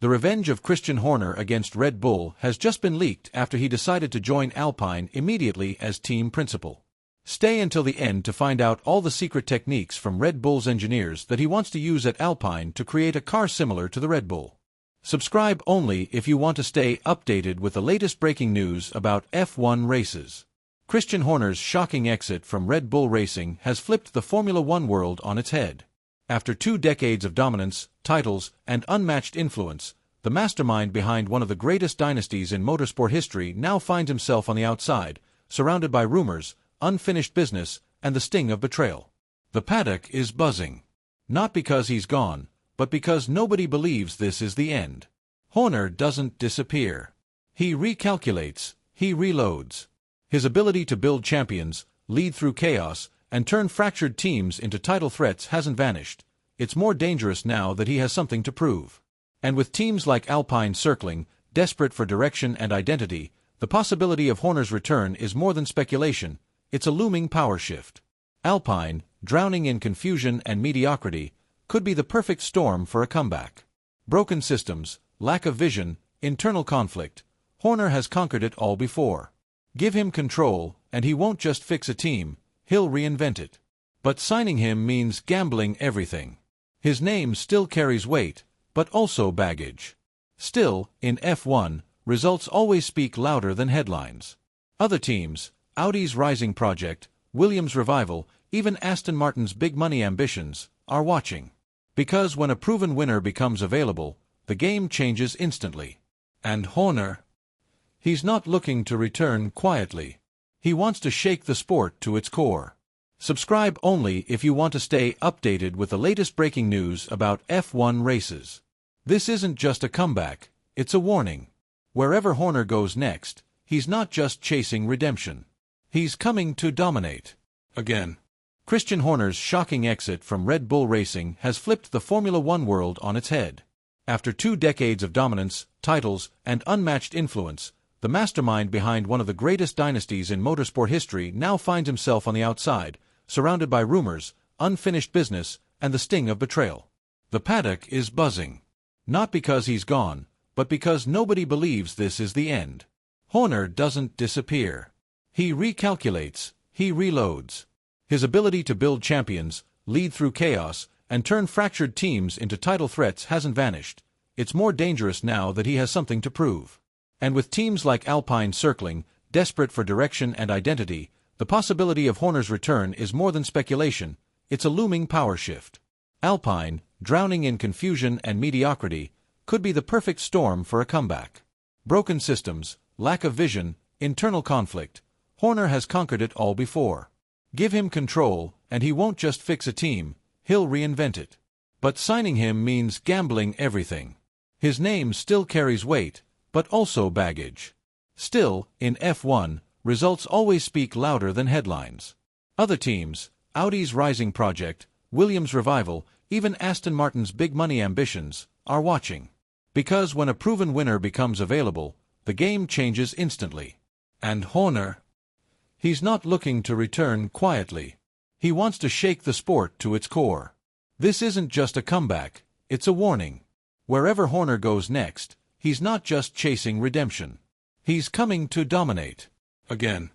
The revenge of Christian Horner against Red Bull has just been leaked after he decided to join Alpine immediately as team principal. Stay until the end to find out all the secret techniques from Red Bull's engineers that he wants to use at Alpine to create a car similar to the Red Bull. Subscribe only if you want to stay updated with the latest breaking news about F1 races. Christian Horner's shocking exit from Red Bull Racing has flipped the Formula One world on its head. After 2 decades of dominance, titles, and unmatched influence, the mastermind behind one of the greatest dynasties in motorsport history now finds himself on the outside, surrounded by rumors, unfinished business, and the sting of betrayal. The paddock is buzzing. Not because he's gone, but because nobody believes this is the end. Horner doesn't disappear. He recalculates, he reloads. His ability to build champions, lead through chaos, and turn fractured teams into title threats hasn't vanished. It's more dangerous now that he has something to prove. And with teams like Alpine circling, desperate for direction and identity, the possibility of Horner's return is more than speculation, it's a looming power shift. Alpine, drowning in confusion and mediocrity, could be the perfect storm for a comeback. Broken systems, lack of vision, internal conflict. Horner has conquered it all before. Give him control, and he won't just fix a team, he'll reinvent it. But signing him means gambling everything. His name still carries weight, but also baggage. Still, in F1, results always speak louder than headlines. Other teams, Audi's rising project, Williams' revival, even Aston Martin's big money ambitions, are watching. Because when a proven winner becomes available, the game changes instantly. And Horner? He's not looking to return quietly. He wants to shake the sport to its core. Subscribe only if you want to stay updated with the latest breaking news about F1 races. This isn't just a comeback, it's a warning. Wherever Horner goes next, he's not just chasing redemption. He's coming to dominate. Again. Christian Horner's shocking exit from Red Bull Racing has flipped the Formula One world on its head. After 2 decades of dominance, titles, and unmatched influence, the mastermind behind one of the greatest dynasties in motorsport history now finds himself on the outside, surrounded by rumors, unfinished business, and the sting of betrayal. The paddock is buzzing. Not because he's gone, but because nobody believes this is the end. Horner doesn't disappear. He recalculates, he reloads. His ability to build champions, lead through chaos, and turn fractured teams into title threats hasn't vanished. It's more dangerous now that he has something to prove. And with teams like Alpine circling, desperate for direction and identity, the possibility of Horner's return is more than speculation, it's a looming power shift. Alpine, drowning in confusion and mediocrity, could be the perfect storm for a comeback. Broken systems, lack of vision, internal conflict. Horner has conquered it all before. Give him control, and he won't just fix a team, he'll reinvent it. But signing him means gambling everything. His name still carries weight, but also baggage. Still, in F1, results always speak louder than headlines. Other teams, Audi's rising project, Williams' revival, even Aston Martin's big money ambitions, are watching. Because when a proven winner becomes available, the game changes instantly. And Horner? He's not looking to return quietly. He wants to shake the sport to its core. This isn't just a comeback, it's a warning. Wherever Horner goes next, he's not just chasing redemption. He's coming to dominate. Again.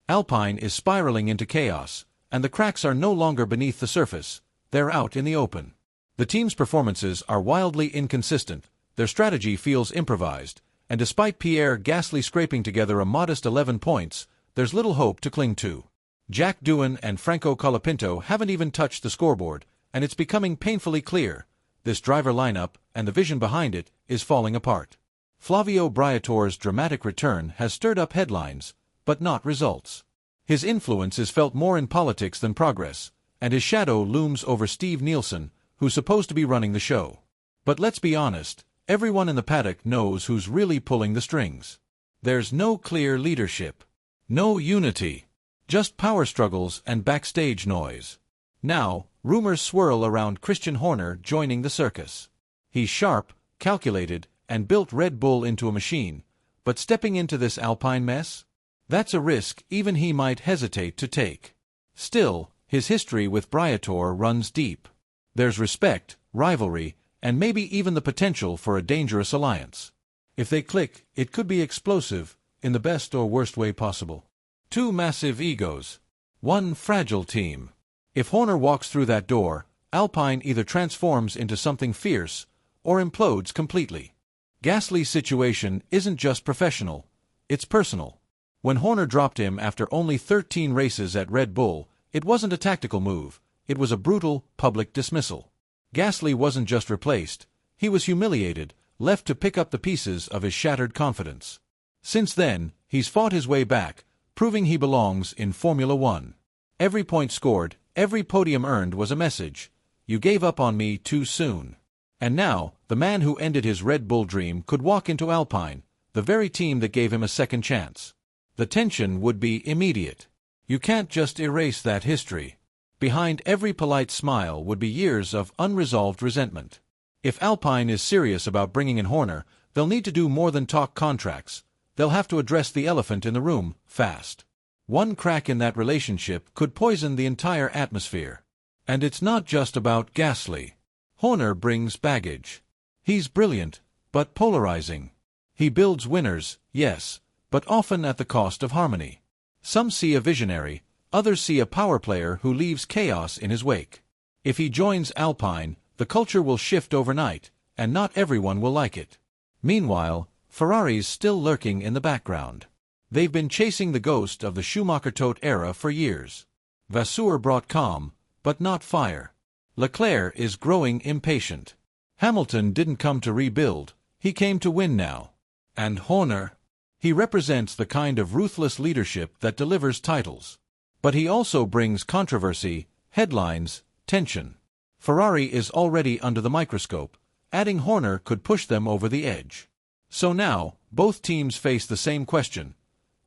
Alpine is spiraling into chaos, and the cracks are no longer beneath the surface, they're out in the open. The team's performances are wildly inconsistent, their strategy feels improvised, and despite Pierre Gasly scraping together a modest 11 points, there's little hope to cling to. Jack Doohan and Franco Colapinto haven't even touched the scoreboard, and it's becoming painfully clear. This driver lineup, and the vision behind it, is falling apart. Flavio Briatore's dramatic return has stirred up headlines, but not results. His influence is felt more in politics than progress, and his shadow looms over Steve Nielsen, who's supposed to be running the show. But let's be honest, everyone in the paddock knows who's really pulling the strings. There's no clear leadership. No unity. Just power struggles and backstage noise. Now, rumors swirl around Christian Horner joining the circus. He's sharp, calculated, and built Red Bull into a machine, but stepping into this Alpine mess? That's a risk even he might hesitate to take. Still, his history with Briatore runs deep. There's respect, rivalry, and maybe even the potential for a dangerous alliance. If they click, it could be explosive, in the best or worst way possible. Two massive egos. One fragile team. If Horner walks through that door, Alpine either transforms into something fierce, or implodes completely. Gasly's situation isn't just professional, it's personal. When Horner dropped him after only 13 races at Red Bull, it wasn't a tactical move, it was a brutal, public dismissal. Gasly wasn't just replaced, he was humiliated, left to pick up the pieces of his shattered confidence. Since then, he's fought his way back, proving he belongs in Formula One. Every point scored, every podium earned was a message. You gave up on me too soon. And now, the man who ended his Red Bull dream could walk into Alpine, the very team that gave him a second chance. The tension would be immediate. You can't just erase that history. Behind every polite smile would be years of unresolved resentment. If Alpine is serious about bringing in Horner, they'll need to do more than talk contracts. They'll have to address the elephant in the room, fast. One crack in that relationship could poison the entire atmosphere. And it's not just about Gasly. Horner brings baggage. He's brilliant, but polarizing. He builds winners, yes, but often at the cost of harmony. Some see a visionary, others see a power player who leaves chaos in his wake. If he joins Alpine, the culture will shift overnight, and not everyone will like it. Meanwhile, Ferrari's still lurking in the background. They've been chasing the ghost of the Schumacher-Todt era for years. Vasseur brought calm, but not fire. Leclerc is growing impatient. Hamilton didn't come to rebuild, he came to win now. And Horner? He represents the kind of ruthless leadership that delivers titles. But he also brings controversy, headlines, tension. Ferrari is already under the microscope. Adding Horner could push them over the edge. So now, both teams face the same question.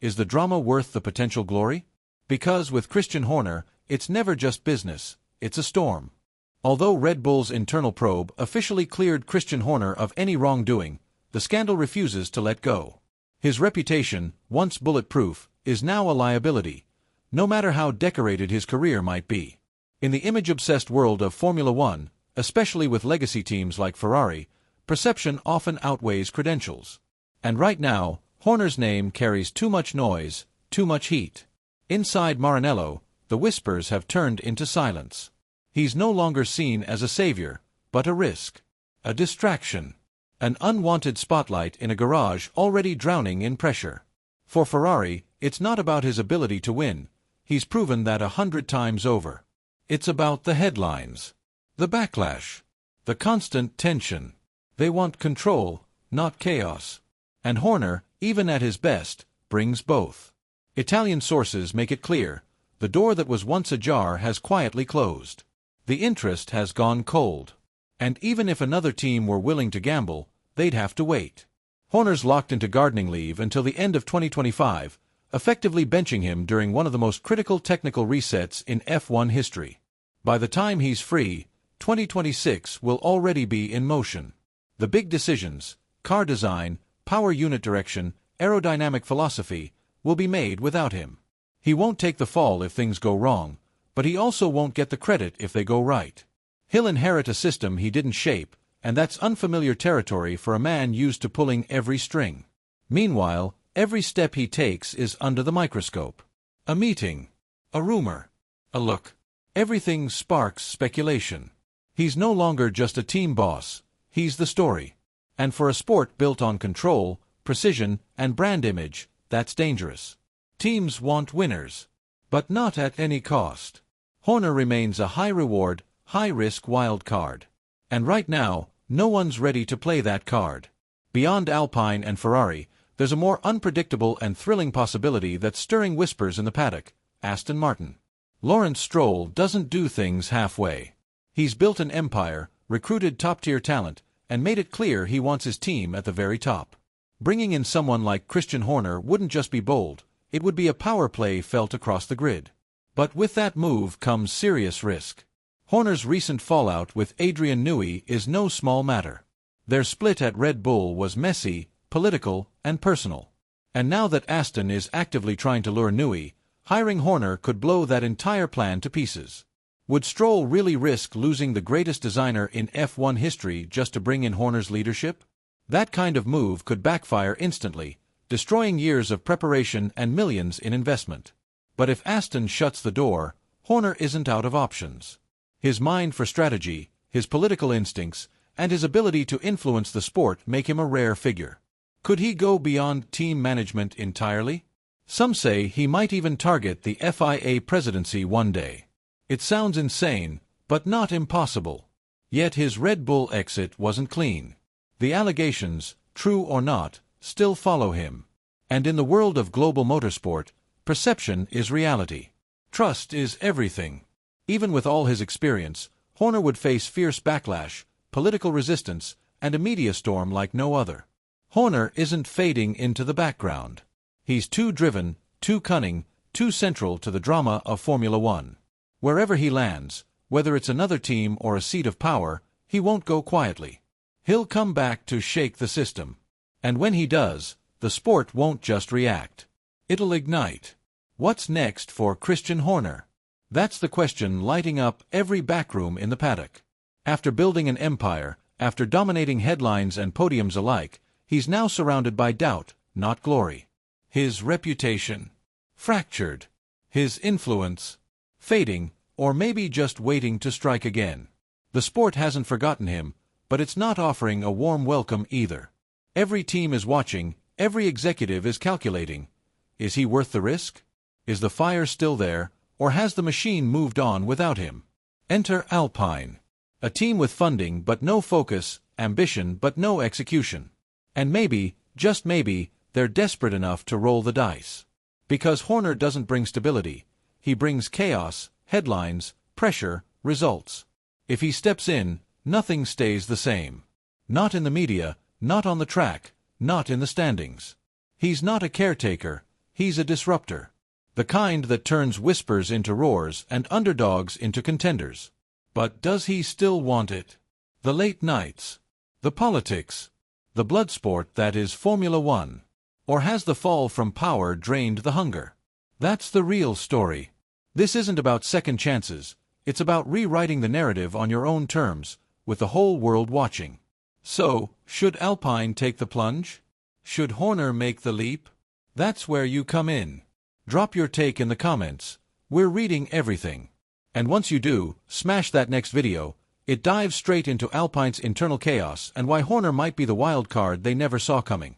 Is the drama worth the potential glory? Because with Christian Horner, it's never just business, it's a storm. Although Red Bull's internal probe officially cleared Christian Horner of any wrongdoing, the scandal refuses to let go. His reputation, once bulletproof, is now a liability, no matter how decorated his career might be. In the image-obsessed world of Formula One, especially with legacy teams like Ferrari, perception often outweighs credentials. And right now, Horner's name carries too much noise, too much heat. Inside Maranello, the whispers have turned into silence. He's no longer seen as a savior, but a risk. A distraction. An unwanted spotlight in a garage already drowning in pressure. For Ferrari, it's not about his ability to win. He's proven that 100 times over. It's about the headlines. The backlash. The constant tension. They want control, not chaos. And Horner, even at his best, brings both. Italian sources make it clear, the door that was once ajar has quietly closed. The interest has gone cold. And even if another team were willing to gamble, they'd have to wait. Horner's locked into gardening leave until the end of 2025, effectively benching him during one of the most critical technical resets in F1 history. By the time he's free, 2026 will already be in motion. The big decisions, car design, power unit direction, aerodynamic philosophy, will be made without him. He won't take the fall if things go wrong, but he also won't get the credit if they go right. He'll inherit a system he didn't shape, and that's unfamiliar territory for a man used to pulling every string. Meanwhile, every step he takes is under the microscope. A meeting, a rumor, a look. Everything sparks speculation. He's no longer just a team boss, he's the story. And for a sport built on control, precision, and brand image, that's dangerous. Teams want winners, but not at any cost. Horner remains a high-reward, high-risk wild card. And right now, no one's ready to play that card. Beyond Alpine and Ferrari, there's a more unpredictable and thrilling possibility that's stirring whispers in the paddock: Aston Martin. Lawrence Stroll doesn't do things halfway. He's built an empire, recruited top-tier talent, and made it clear he wants his team at the very top. Bringing in someone like Christian Horner wouldn't just be bold, it would be a power play felt across the grid. But with that move comes serious risk. Horner's recent fallout with Adrian Newey is no small matter. Their split at Red Bull was messy, political, and personal. And now that Aston is actively trying to lure Newey, hiring Horner could blow that entire plan to pieces. Would Stroll really risk losing the greatest designer in F1 history just to bring in Horner's leadership? That kind of move could backfire instantly, destroying years of preparation and millions in investment. But if Aston shuts the door, Horner isn't out of options. His mind for strategy, his political instincts, and his ability to influence the sport make him a rare figure. Could he go beyond team management entirely? Some say he might even target the FIA presidency one day. It sounds insane, but not impossible. Yet his Red Bull exit wasn't clean. The allegations, true or not, still follow him. And in the world of global motorsport, perception is reality. Trust is everything. Even with all his experience, Horner would face fierce backlash, political resistance, and a media storm like no other. Horner isn't fading into the background. He's too driven, too cunning, too central to the drama of Formula One. Wherever he lands, whether it's another team or a seat of power, he won't go quietly. He'll come back to shake the system. And when he does, the sport won't just react. It'll ignite. What's next for Christian Horner? That's the question lighting up every backroom in the paddock. After building an empire, after dominating headlines and podiums alike, he's now surrounded by doubt, not glory. His reputation fractured. His influence fading, or maybe just waiting to strike again. The sport hasn't forgotten him, but it's not offering a warm welcome either. Every team is watching, every executive is calculating. Is he worth the risk? Is the fire still there, or has the machine moved on without him? Enter Alpine. A team with funding but no focus, ambition but no execution. And maybe, just maybe, they're desperate enough to roll the dice. Because Horner doesn't bring stability. He brings chaos, headlines, pressure, results. If he steps in, nothing stays the same. Not in the media, not on the track, not in the standings. He's not a caretaker, he's a disruptor. The kind that turns whispers into roars and underdogs into contenders. But does he still want it? The late nights, the politics, the blood sport that is Formula One. Or has the fall from power drained the hunger? That's the real story. This isn't about second chances, it's about rewriting the narrative on your own terms, with the whole world watching. So, should Alpine take the plunge? Should Horner make the leap? That's where you come in. Drop your take in the comments. We're reading everything. And once you do, smash that next video. It dives straight into Alpine's internal chaos and why Horner might be the wild card they never saw coming.